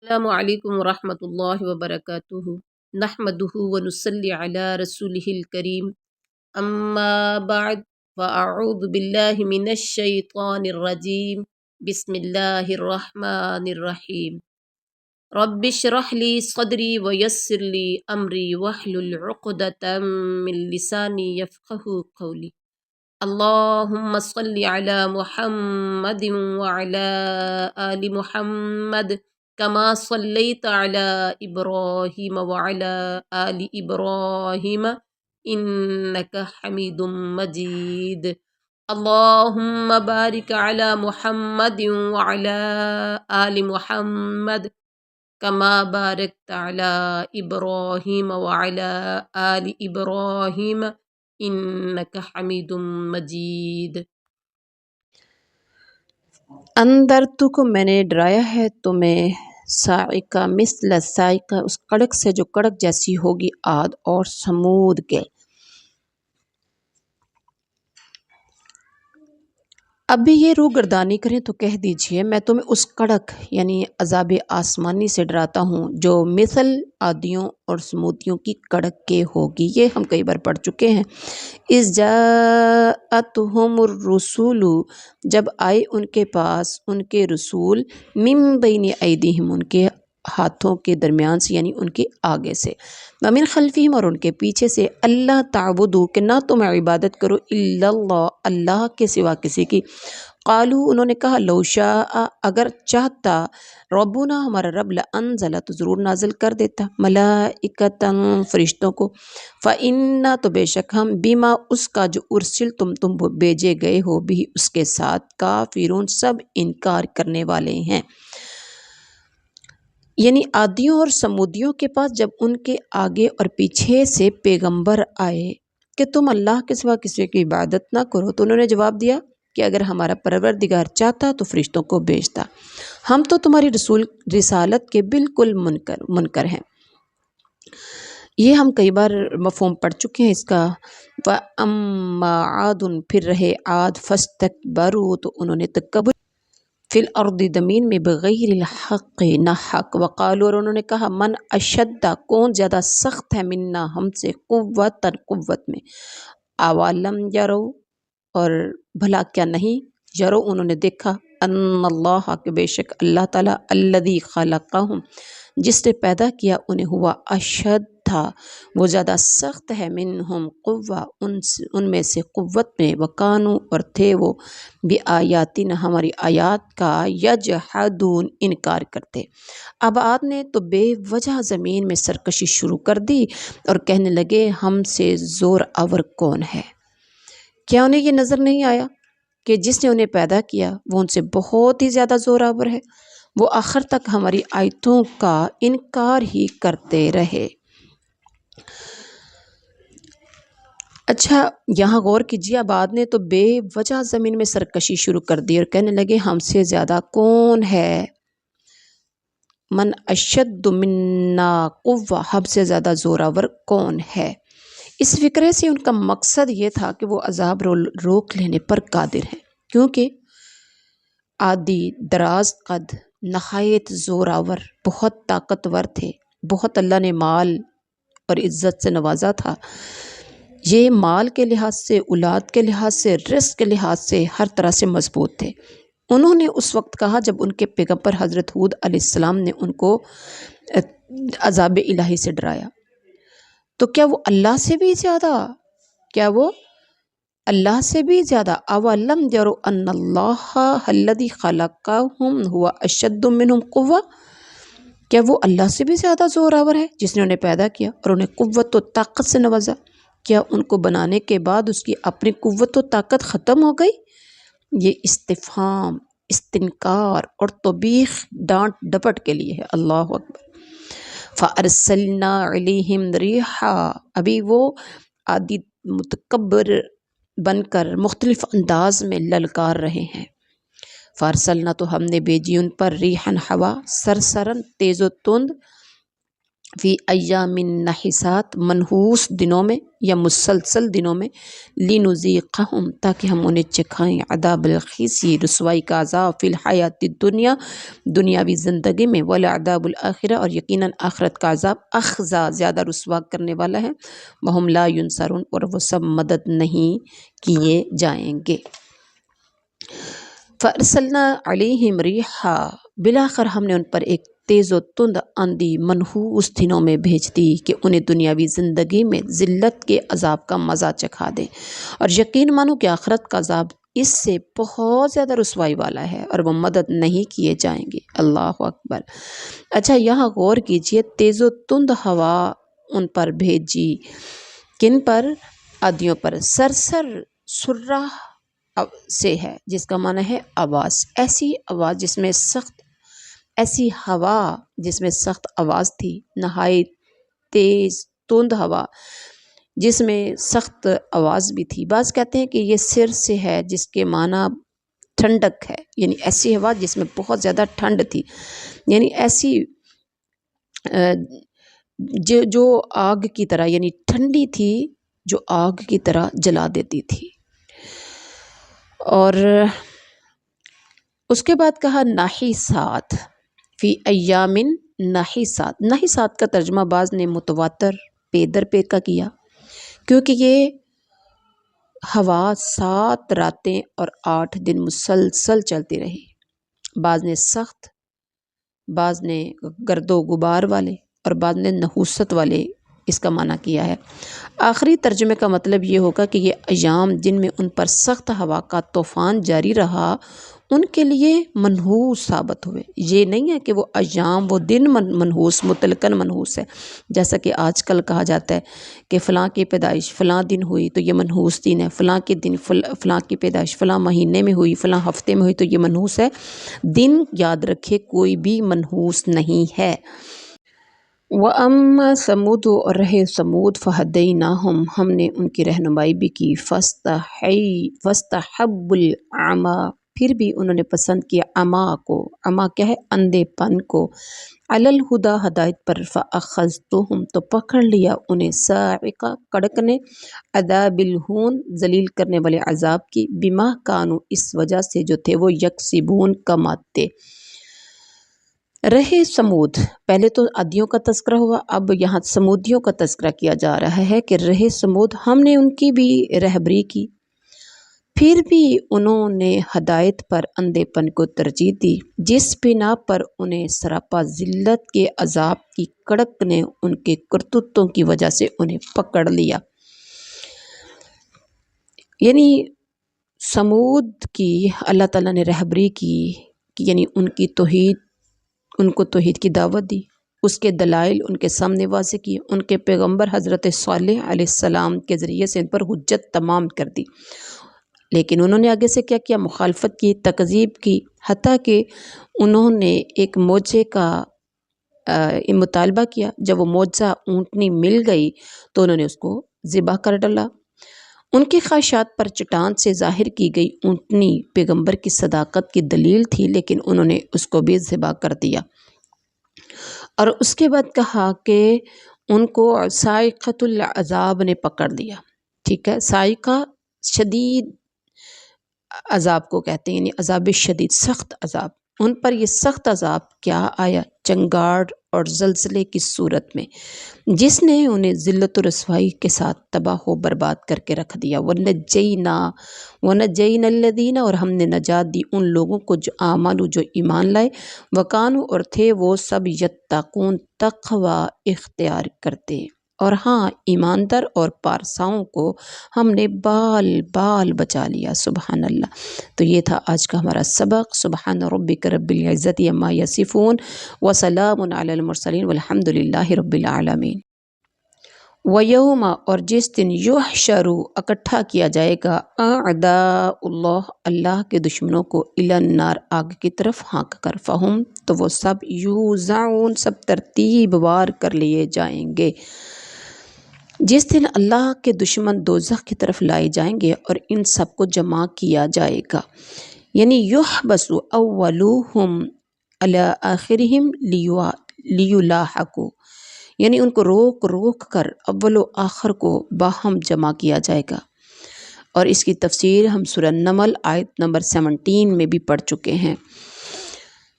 السلام علیکم ورحمۃ اللہ وبرکاتہ نحمدہ ونصلی علی رسولہ الکریم اما بعد فاعوذ باللہ من الشیطان الرجیم بسم اللہ الرحمن الرحیم رب اشرح لی صدری ویسر لی امری واحلل عقدۃ من لسانی یفقہوا قولی اللہم صل علی محمد وعلی آل محمد كما صليت على إبراهيم وعلى آل إبراهيم إنك حميد مجيد اللهم بارك على محمد وعلى آل محمد كما باركت على إبراهيم وعلى آل إبراهيم إنك حميد مجيد اندر تو کو میں نے ڈرایا ہے تمہیں صاعقہ مثل صاعقہ اس کڑک سے جو کڑک جیسی ہوگی عاد اور سمود کے۔ اب بھی یہ روح گردانی کریں تو کہہ دیجئے میں تمہیں اس کڑک یعنی عذاب آسمانی سے ڈراتا ہوں جو مثل عادیوں اور سمودیوں کی کڑک کے ہوگی۔ یہ ہم کئی بار پڑھ چکے ہیں۔ اذ جاءتہم الرسول، جب آئے ان کے پاس ان کے رسول، من بین ایدیہم ان کے ہاتھوں کے درمیان سے یعنی ان کے آگے سے، ومن خلفہم اور ان کے پیچھے سے، اللہ تعبدو کہ نہ تم عبادت کرو الا اللہ اللہ کے سوا کسی کی۔ قالو انہوں نے کہا لو شاء اگر چاہتا ربنا ہمارا رب لانزل تو ضرور نازل کر دیتا ملائکتاً فرشتوں کو، فإنا تو بے شک ہم بما اس کا جو ارسل تم بھیجے گئے ہو بھی اس کے ساتھ کافرون سب انکار کرنے والے ہیں۔ یعنی عادیوں اور سمودیوں کے پاس جب ان کے آگے اور پیچھے سے پیغمبر آئے کہ تم اللہ کے سوا کسی کی عبادت نہ کرو تو انہوں نے جواب دیا کہ اگر ہمارا پروردگار چاہتا تو فرشتوں کو بھیجتا، ہم تو تمہاری رسالت کے بالکل منکر ہیں۔ یہ ہم کئی بار مفہوم پڑھ چکے ہیں اس کا۔ وَأَمَّا عَادٌ پھر رہے عاد فَاسْتَكْبَرُوا تو انہوں نے تکبر فی الارض زمین میں بغیر الحق نہ حق، وقالوا اور انہوں نے کہا من اشد کون زیادہ سخت ہے منا ہم سے قوتاً قوت میں، اولم یرو اور بھلا کیا نہیں یرو انہوں نے دیکھا ان اللہ کہ بے شک اللہ تعالیٰ الذی خلقہم جس نے پیدا کیا انہیں ہوا اشد تھا وہ زیادہ سخت ہے منہم قوہ ان میں سے قوت میں، وکانو اور تھے وہ بآیاتنا ہماری آیات کا یجحدون انکار کرتے۔ اب عاد نے تو بے وجہ زمین میں سرکشی شروع کر دی اور کہنے لگے ہم سے زور آور کون ہے؟ کیا انہیں یہ نظر نہیں آیا کہ جس نے انہیں پیدا کیا وہ ان سے بہت ہی زیادہ زور آور ہے؟ وہ آخر تک ہماری آیتوں کا انکار ہی کرتے رہے۔ اچھا یہاں غور کیجیے، اب عاد نے تو بے وجہ زمین میں سرکشی شروع کر دی اور کہنے لگے ہم سے زیادہ کون ہے؟ من اشد منا قوہ ہم سے زیادہ زوراور کون ہے؟ اس فکرے سے ان کا مقصد یہ تھا کہ وہ عذاب روک لینے پر قادر ہیں، کیونکہ عادی دراز قد نہایت زوراور بہت طاقتور تھے، بہت اللہ نے مال اور عزت سے نوازا تھا۔ یہ مال کے لحاظ سے، اولاد کے لحاظ سے، رزق کے لحاظ سے ہر طرح سے مضبوط تھے۔ انہوں نے اس وقت کہا جب ان کے پیغمبر حضرت ہود علیہ السلام نے ان کو عذاب الہی سے ڈرایا تو کیا وہ اللہ سے بھی زیادہ، کیا وہ اللہ سے بھی زیادہ اولم یروا ان اللہ الذی خلقہم هو اشد منہم قوہ، کیا وہ اللہ سے بھی زیادہ زور آور ہے جس نے انہیں پیدا کیا اور انہیں قوت و طاقت سے نوازا؟ کیا ان کو بنانے کے بعد اس کی اپنی قوت و طاقت ختم ہو گئی؟ یہ استفہام، استنکار اور توبیخ ڈانٹ ڈپٹ کے لیے ہے۔ اللہ اکبر۔ فَأَرْسَلْنَا عَلَيْهِمْ رِيحًا ابھی وہ عادی متکبر بن کر مختلف انداز میں للکار رہے ہیں۔ فَأَرْسَلْنَا تو ہم نے بھیجی ان پر ریحًا ہوا، سرسرن تیز و تند، فی ایام نحسات منحوس دنوں میں یا مسلسل دنوں میں، لنذیقہم تاکہ ہم انہیں چکھائیں عذاب الخزی رسوائی کا عذاب فی الحیات الدنیا دنیاوی زندگی میں، ولعذاب الآخرہ اور یقیناً آخرت کا عذاب اخزا زیادہ رسوا کرنے والا ہے، وہم لا ینصرون اور وہ سب مدد نہیں کیے جائیں گے۔ فَأَرْسَلْنَا عَلَيْهِمْ رِيحًا بلاخر ہم نے ان پر ایک تیز و تند آندھی منحوس دنوں میں بھیج دی کہ انہیں دنیاوی زندگی میں ذلت کے عذاب کا مزہ چکھا دے، اور یقین مانو کہ آخرت کا عذاب اس سے بہت زیادہ رسوائی والا ہے اور وہ مدد نہیں کیے جائیں گے۔ اللہ اکبر۔ اچھا یہاں غور کیجئے، تیز و تند ہوا ان پر بھیجی، کن پر؟ عادیوں پر۔ سرسر سرہ سے ہے جس کا معنی ہے آواز، ایسی آواز جس میں سخت، ایسی ہوا جس میں سخت آواز تھی، نہایت تیز تند ہوا جس میں سخت آواز بھی تھی۔ بعض کہتے ہیں کہ یہ سر سے ہے جس کے معنی ٹھنڈک ہے، یعنی ایسی ہوا جس میں بہت زیادہ ٹھنڈ تھی، یعنی ایسی جو آگ کی طرح، یعنی ٹھنڈی تھی جو آگ کی طرح جلا دیتی تھی۔ اور اس کے بعد کہا نحسات فی ایام نحسات۔ نحسات کا ترجمہ بعض نے متواتر پے در پے کا کیا، کیونکہ یہ ہوا 7 راتیں اور 8 دن مسلسل چلتی رہی۔ بعض نے سخت، بعض نے گرد و غبار والے اور بعض نے نحوست والے اس کا معنی کیا ہے۔ آخری ترجمے کا مطلب یہ ہوگا کہ یہ ایام جن میں ان پر سخت ہوا کا طوفان جاری رہا ان کے لیے منحوس ثابت ہوئے۔ یہ نہیں ہے کہ وہ ایام، وہ دن منحوس، مطلقاً منحوس ہے، جیسا کہ آج کل کہا جاتا ہے کہ فلاں کی پیدائش فلاں دن ہوئی تو یہ منحوس دن ہے، فلاں کے دن فلاں کی پیدائش فلاں مہینے میں ہوئی، فلاں ہفتے میں ہوئی تو یہ منحوس ہے۔ دن یاد رکھے کوئی بھی منحوس نہیں ہے۔ وَأَمَّا ثَمُودُ اور رہے ثمود فَهَدَيْنَاهُمْ ہم نے ان کی رہنمائی بھی کی، فَاسْتَحَبُّوا الْعَمَىٰ پھر بھی انہوں نے پسند کیا عما کو، عما کیا ہے؟ اندھے پن کو، عَلَى الْهُدَىٰ ہدایت پر، فَأَخَذْتُهُمْ تو پکڑ لیا انہیں صاعقہ کڑک نے، عذاب الہون ذلیل کرنے والے عذاب کی، بما کانوا اس وجہ سے جو تھے وہ یکسبون کماتے۔ رہے سمود، پہلے تو عادیوں کا تذکرہ ہوا، اب یہاں سمودیوں کا تذکرہ کیا جا رہا ہے کہ رہے سمود ہم نے ان کی بھی رہبری کی، پھر بھی انہوں نے ہدایت پر اندھے پن کو ترجیح دی، جس بنا پر انہیں سراپا ذلت کے عذاب کی کڑک نے ان کے کرتوتوں کی وجہ سے انہیں پکڑ لیا۔ یعنی سمود کی اللہ تعالیٰ نے رہبری کی، یعنی ان کو توحید کی دعوت دی، اس کے دلائل ان کے سامنے واضح کیے، ان کے پیغمبر حضرت صالح علیہ السلام کے ذریعے سے ان پر حجت تمام کر دی، لیکن انہوں نے آگے سے کیا کیا؟ مخالفت کی، تکذیب کی، حتیٰ کہ انہوں نے ایک معجزے کا مطالبہ کیا۔ جب وہ معجزہ اونٹنی مل گئی تو انہوں نے اس کو ذبح کر ڈالا۔ ان کی خواہشات پر چٹان سے ظاہر کی گئی اونٹنی پیغمبر کی صداقت کی دلیل تھی، لیکن انہوں نے اس کو بھی ذبح کر دیا۔ اور اس کے بعد کہا کہ ان کو صاعقۃ العذاب نے پکڑ لیا، ٹھیک ہے، صاعقہ شدید عذاب کو کہتے ہیں، یعنی عذاب شدید، سخت عذاب۔ ان پر یہ سخت عذاب کیا آیا؟ چنگاڑ اور زلزلے کی صورت میں، جس نے انہیں ذلت و رسوائی کے ساتھ تباہ و برباد کر کے رکھ دیا۔ وَنَجَّيْنَا الَّذِينَ اور ہم نے نجات دی ان لوگوں کو جو آمنوا جو ایمان لائے، وَكَانُوا اور تھے وہ سب یتقون تقوی اختیار کرتے، اور ہاں ایماندار اور پارساؤں کو ہم نے بال بال بچا لیا۔ سبحان اللہ۔ تو یہ تھا آج کا ہمارا سبق۔ سبحان ربک رب العزت عما یصفون وسلام علی المرسلین والحمد للہ رب العالمین۔ وَيَوْمَ اور جس دن یحشر اکٹھا کیا جائے گا اعداء اللہ اللہ کے دشمنوں کو الی النار آگ کی طرف ہانک کر، فہم تو وہ سب یوزعون سب ترتیب وار کر لیے جائیں گے۔ جس دن اللہ کے دشمن دوزخ کی طرف لائے جائیں گے اور ان سب کو جمع کیا جائے گا، یعنی یحبس اولوہم علی آخرہم لیلاحقوا، یعنی ان کو روک روک کر اول و آخر کو باہم جمع کیا جائے گا، اور اس کی تفسیر ہم سورہ نمل آیت نمبر 17 میں بھی پڑھ چکے ہیں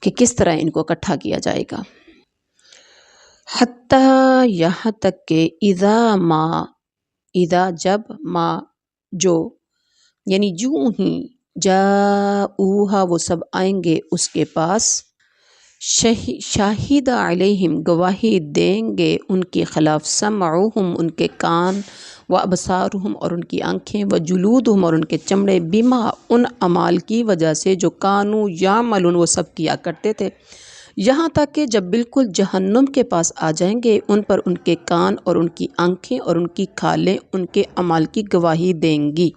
کہ کس طرح ان کو اکٹھا کیا جائے گا۔ حتیٰ یہاں تک کہ اذا جب ما جو، یعنی جو ہی جاؤہا وہ سب آئیں گے اس کے پاس، شاہد علیہم گواہی دیں گے ان کے خلاف، سمعہم ان کے کان، و ابصارہم اور ان کی آنکھیں، و جلودہم اور ان کے چمڑے، بما ان اعمال کی وجہ سے جو کانوا یعملون وہ سب کیا کرتے تھے، یہاں تک کہ جب بالکل جہنم کے پاس آ جائیں گے ان پر ان کے کان اور ان کی آنکھیں اور ان کی کھالیں ان کے اعمال کی گواہی دیں گی،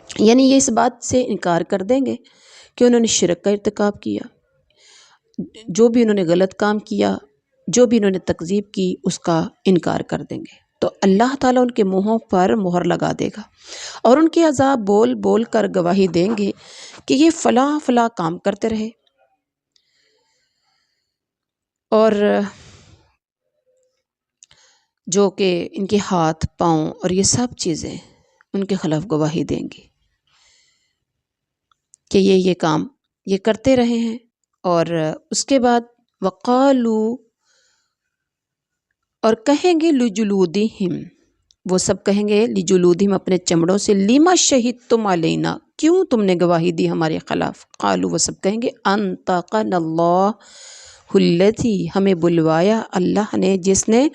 یعنی یہ اس بات سے انکار کر دیں گے کہ انہوں نے شرک کا ارتکاب کیا، جو بھی انہوں نے غلط کام کیا، جو بھی انہوں نے تکذیب کی اس کا انکار کر دیں گے، تو اللہ تعالیٰ ان کے منہوں پر مہر لگا دے گا اور ان کے عذاب بول بول کر گواہی دیں گے کہ یہ فلاں فلاں کام کرتے رہے، اور جو کہ ان کے ہاتھ پاؤں اور یہ سب چیزیں ان کے خلاف گواہی دیں گی کہ یہ کام یہ کرتے رہے ہیں۔ اور اس کے بعد وقالو اور کہیں گے لجلودہم، وہ سب کہیں گے لجلودہم اپنے چمڑوں سے، لما شہدتم علینا کیوں تم نے گواہی دی ہمارے خلاف، قالو وہ سب کہیں گے انطقنا اللہ الذی ہمیں بلوایا اللہ نے، جس نے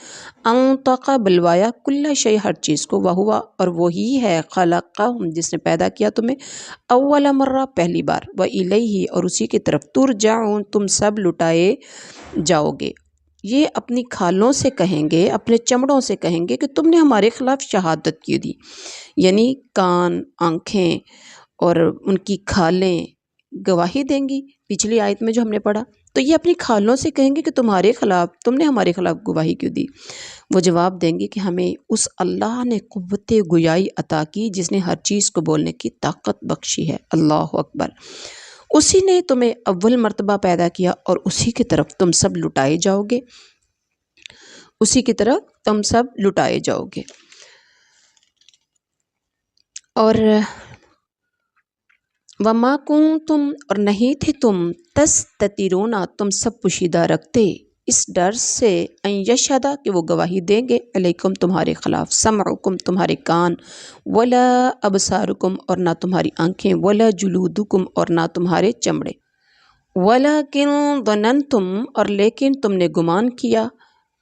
انطق بلوایا کل شیء ہر چیز کو، وہوا اور وہی ہے خلقہم جس نے پیدا کیا تمہیں اول مرہ پہلی بار، والیہ اور اسی کی طرف ترجعون تم سب لٹائے جاؤ گے۔ یہ اپنی کھالوں سے کہیں گے، اپنے چمڑوں سے کہیں گے کہ تم نے ہمارے خلاف شہادت کی دی، یعنی کان، آنکھیں اور ان کی کھالیں گواہی دیں گی، پچھلی آیت میں جو ہم نے پڑھا، تو یہ اپنی کھالوں سے کہیں گے کہ تم نے ہمارے خلاف گواہی کیوں دی؟ وہ جواب دیں گے کہ ہمیں اس اللہ نے قوت گویائی عطا کی جس نے ہر چیز کو بولنے کی طاقت بخشی ہے، اللہ اکبر، اسی نے تمہیں اول مرتبہ پیدا کیا اور اسی کی طرف تم سب لٹائے جاؤ گے، اسی کی طرف تم سب لٹائے جاؤ گے۔ اور وما کنتم اور نہیں تھے تم تستترون تم سب پوشیدہ رکھتے اس ڈر سے ان یشہد کہ وہ گواہی دیں گے علیکم تمہارے خلاف، سمعکم تمہارے کان، ولا ابصارکم اور نہ تمہاری آنکھیں، ولا جلودکم اور نہ تمہارے چمڑے، ولکن ظننتم اور لیکن تم نے گمان کیا،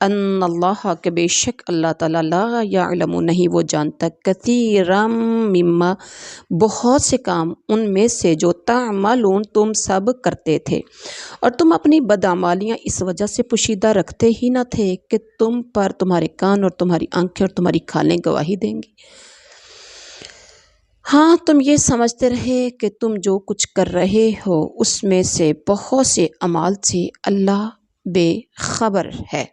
ان اللہ کہ بے شک اللہ تعالیٰ لا یعلم نہیں وہ جانتا، کثیرا مما بہت سے کام ان میں سے جو تعملون تم سب کرتے تھے، اور تم اپنی بدعمالیاں اس وجہ سے پوشیدہ رکھتے ہی نہ تھے کہ تم پر تمہارے کان اور تمہاری آنکھیں اور تمہاری کھالیں گواہی دیں گی۔ ہاں تم یہ سمجھتے رہے کہ تم جو کچھ کر رہے ہو اس میں سے بہت سے اعمال سے اللہ بے خبر ہے،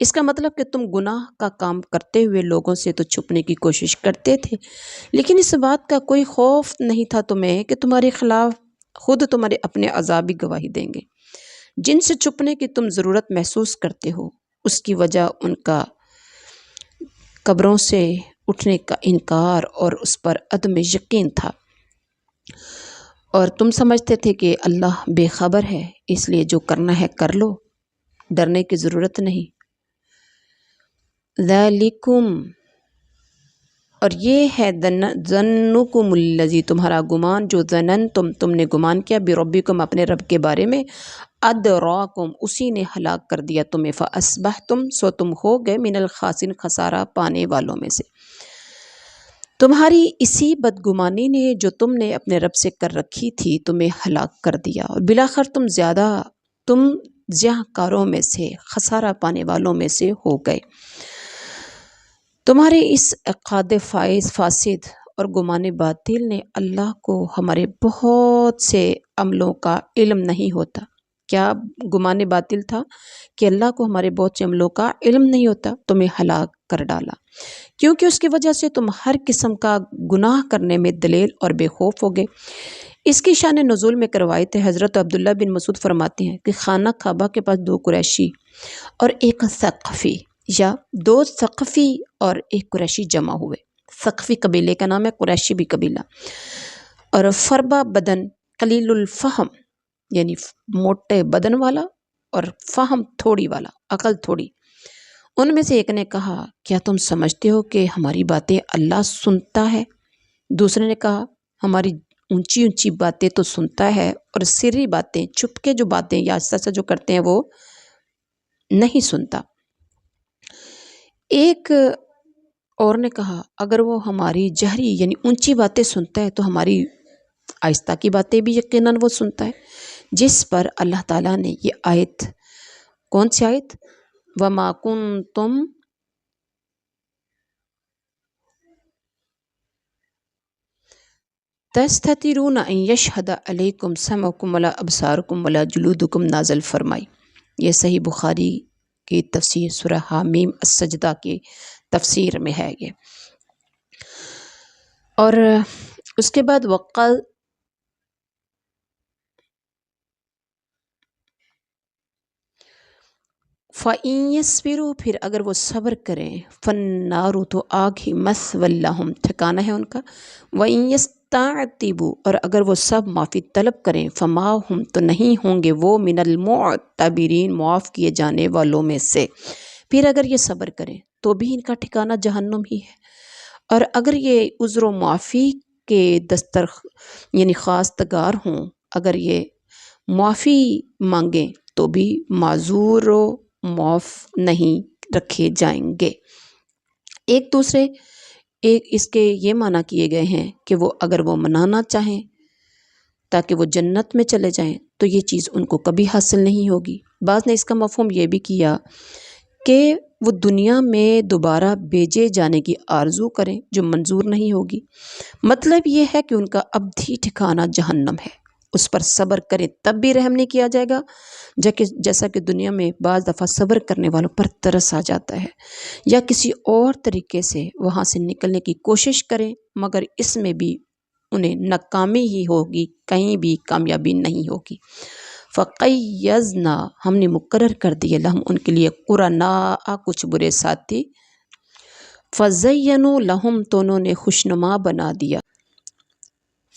اس کا مطلب کہ تم گناہ کا کام کرتے ہوئے لوگوں سے تو چھپنے کی کوشش کرتے تھے، لیکن اس بات کا کوئی خوف نہیں تھا تمہیں کہ تمہارے خلاف خود تمہارے اپنے عذاب بھی گواہی دیں گے، جن سے چھپنے کی تم ضرورت محسوس کرتے ہو، اس کی وجہ ان کا قبروں سے اٹھنے کا انکار اور اس پر عدم یقین تھا، اور تم سمجھتے تھے کہ اللہ بے خبر ہے، اس لیے جو کرنا ہے کر لو، ڈرنے کی ضرورت نہیں۔ ذالکم اور یہ ہے ظنکم الذی تمہارا گمان، جو تم نے گمان کیا بربکم اپنے رب کے بارے میں، ادراکم اسی نے ہلاک کر دیا تمہیں، فاصبحتم سو تم ہو گئے من الخاسرین خسارہ پانے والوں میں سے، تمہاری اسی بدگمانی نے جو تم نے اپنے رب سے کر رکھی تھی تمہیں ہلاک کر دیا، اور بلاخر تم زیاں کاروں میں سے، خسارہ پانے والوں میں سے ہو گئے۔ تمہارے اس عقاد فاسد اور گمان باطل نے اللہ کو ہمارے بہت سے عملوں کا علم نہیں ہوتا۔ کیا گمان باطل تھا کہ اللہ کو ہمارے بہت سے عملوں کا علم نہیں ہوتا، تمہیں ہلاک کر ڈالا، کیونکہ اس کی وجہ سے تم ہر قسم کا گناہ کرنے میں دلیل اور بے خوف ہو گئے، اس کی شان نزول میں روایت ہے، حضرت عبداللہ بن مسعود فرماتے ہیں کہ خانہ کعبہ کے پاس 2 قریشی اور ایک ثقفی، یا 2 ثقفی اور ایک قریشی جمع ہوئے۔ ثقفی قبیلے کا نام ہے، قریشی بھی قبیلہ، اور فربا بدن قلیل الفہم، یعنی موٹے بدن والا اور فہم تھوڑی والا، عقل تھوڑی۔ ان میں سے ایک نے کہا، کیا تم سمجھتے ہو کہ ہماری باتیں اللہ سنتا ہے؟ دوسرے نے کہا، ہماری اونچی اونچی باتیں تو سنتا ہے، اور سری باتیں، چھپ کے جو باتیں یا آہستہ جو کرتے ہیں وہ نہیں سنتا۔ ایک اور نے کہا، اگر وہ ہماری جہری یعنی اونچی باتیں سنتا ہے تو ہماری آہستہ کی باتیں بھی یقیناً وہ سنتا ہے۔ جس پر اللہ تعالیٰ نے یہ آیت، کون سی آیت؟ وَمَا كُنْتُمْ تَسْتَتِرُونَ أَن يَشْهَدَ عَلَيْكُمْ سَمْعُكُمْ وَلَا أَبْصَارُكُمْ وَلَا جُلُودُكُمْ نازل فرمائی۔ یہ صحیح بخاری کی تفسیر سورہ حامیم السجدہ کی تفسیر میں ہے یہ۔ اور اس کے بعد وقال فَإِن يَصْبِرُوا، پھر اگر وہ صبر کریں، فَالنَّارُ، تو آگ ہی، مَثْوًى لَهُمْ، ٹھکانہ ہے ان کا، وَإِن يَسْتَعْتِبُوا، اور اگر وہ سب معافی طلب کریں، فَمَا هُمْ، تو نہیں ہوں گے وہ، مِنَ الْمُعْتَبِرِينَ، معاف کیے جانے والوں میں سے۔ پھر اگر یہ صبر کریں تو بھی ان کا ٹھکانہ جہنم ہی ہے، اور اگر یہ عذر و معافی کے یعنی خواستگار ہوں، اگر یہ معافی مانگیں تو بھی معذور و معاف نہیں رکھے جائیں گے۔ ایک اس کے یہ معنی کیے گئے ہیں کہ وہ اگر وہ منانا چاہیں تاکہ وہ جنت میں چلے جائیں تو یہ چیز ان کو کبھی حاصل نہیں ہوگی۔ بعض نے اس کا مفہوم یہ بھی کیا کہ وہ دنیا میں دوبارہ بھیجے جانے کی آرزو کریں جو منظور نہیں ہوگی۔ مطلب یہ ہے کہ ان کا ابدی ٹھکانہ جہنم ہے، اس پر صبر کریں تب بھی رحم نہیں کیا جائے گا، جیسا کہ دنیا میں بعض دفعہ صبر کرنے والوں پر ترس آ جاتا ہے، یا کسی اور طریقے سے وہاں سے نکلنے کی کوشش کریں مگر اس میں بھی انہیں ناکامی ہی ہوگی، کہیں بھی کامیابی نہیں ہوگی۔ فَقَيَّزْنَا، ہم نے مقرر کر دیے، لہم ان کے لیے، قرناء، کچھ برے ساتھی، فَزَيَّنُوا لَهُمْ، تو انہوں نے خوشنما بنا دیا،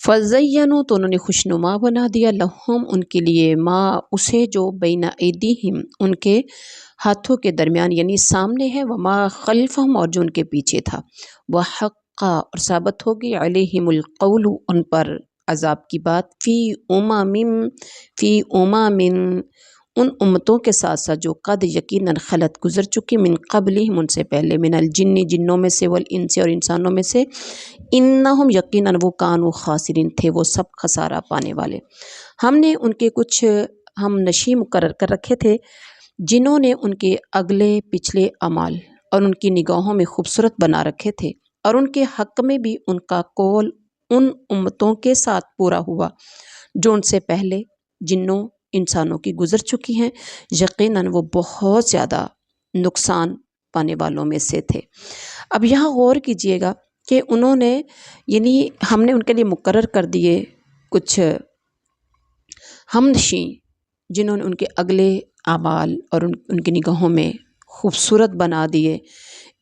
فَزَيَّنُوا، تو انہوں نے خوشنما بنا دیا، لَهُمْ، ان کے لیے، ما، اسے، جو بین ایدیہم، ان کے ہاتھوں کے درمیان یعنی سامنے ہے، وما خلفہم، اور جو ان کے پیچھے تھا، وحق، اور ثابت ہوگی، علیہم القول، ان پر عذاب کی بات، فی امم، ان امتوں کے ساتھ ساتھ جو قد یقیناً خلط گزر چکی، من قبلہم، ان سے پہلے، من الجن، جنوں میں سے، والانس، اور انسانوں میں سے، انہم، یقیناً وہ، کانوا، خاسرین، تھے وہ سب خسارہ پانے والے۔ ہم نے ان کے کچھ ہم نشی مقرر کر رکھے تھے جنہوں نے ان کے اگلے پچھلے اعمال اور ان کی نگاہوں میں خوبصورت بنا رکھے تھے، اور ان کے حق میں بھی ان کا قول ان امتوں کے ساتھ پورا ہوا جو ان سے پہلے جنوں انسانوں کی گزر چکی ہیں، یقیناً وہ بہت زیادہ نقصان پانے والوں میں سے تھے۔ اب یہاں غور کیجئے گا کہ انہوں نے یعنی ہم نے ان کے لیے مقرر کر دیے کچھ ہم نشیں جنہوں نے ان کے اگلے اعمال اور ان کی نگاہوں میں خوبصورت بنا دیے۔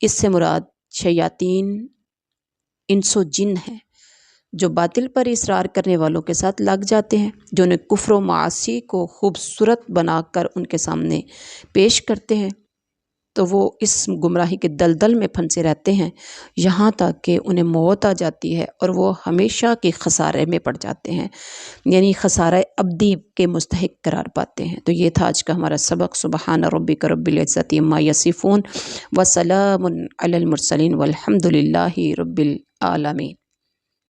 اس سے مراد شیاطین، انس و جن ہیں جو باطل پر اصرار کرنے والوں کے ساتھ لگ جاتے ہیں، جو انہیں کفر و معاصی کو خوبصورت بنا کر ان کے سامنے پیش کرتے ہیں، تو وہ اس گمراہی کے دلدل میں پھنسے رہتے ہیں یہاں تک کہ انہیں موت آ جاتی ہے اور وہ ہمیشہ کے خسارے میں پڑ جاتے ہیں، یعنی خسارہ ابدی کے مستحق قرار پاتے ہیں۔ تو یہ تھا آج کا ہمارا سبق۔ سبحان ربک رب العزت عما یصفون وسلام علی المرسلین والحمد للہ رب العالمین۔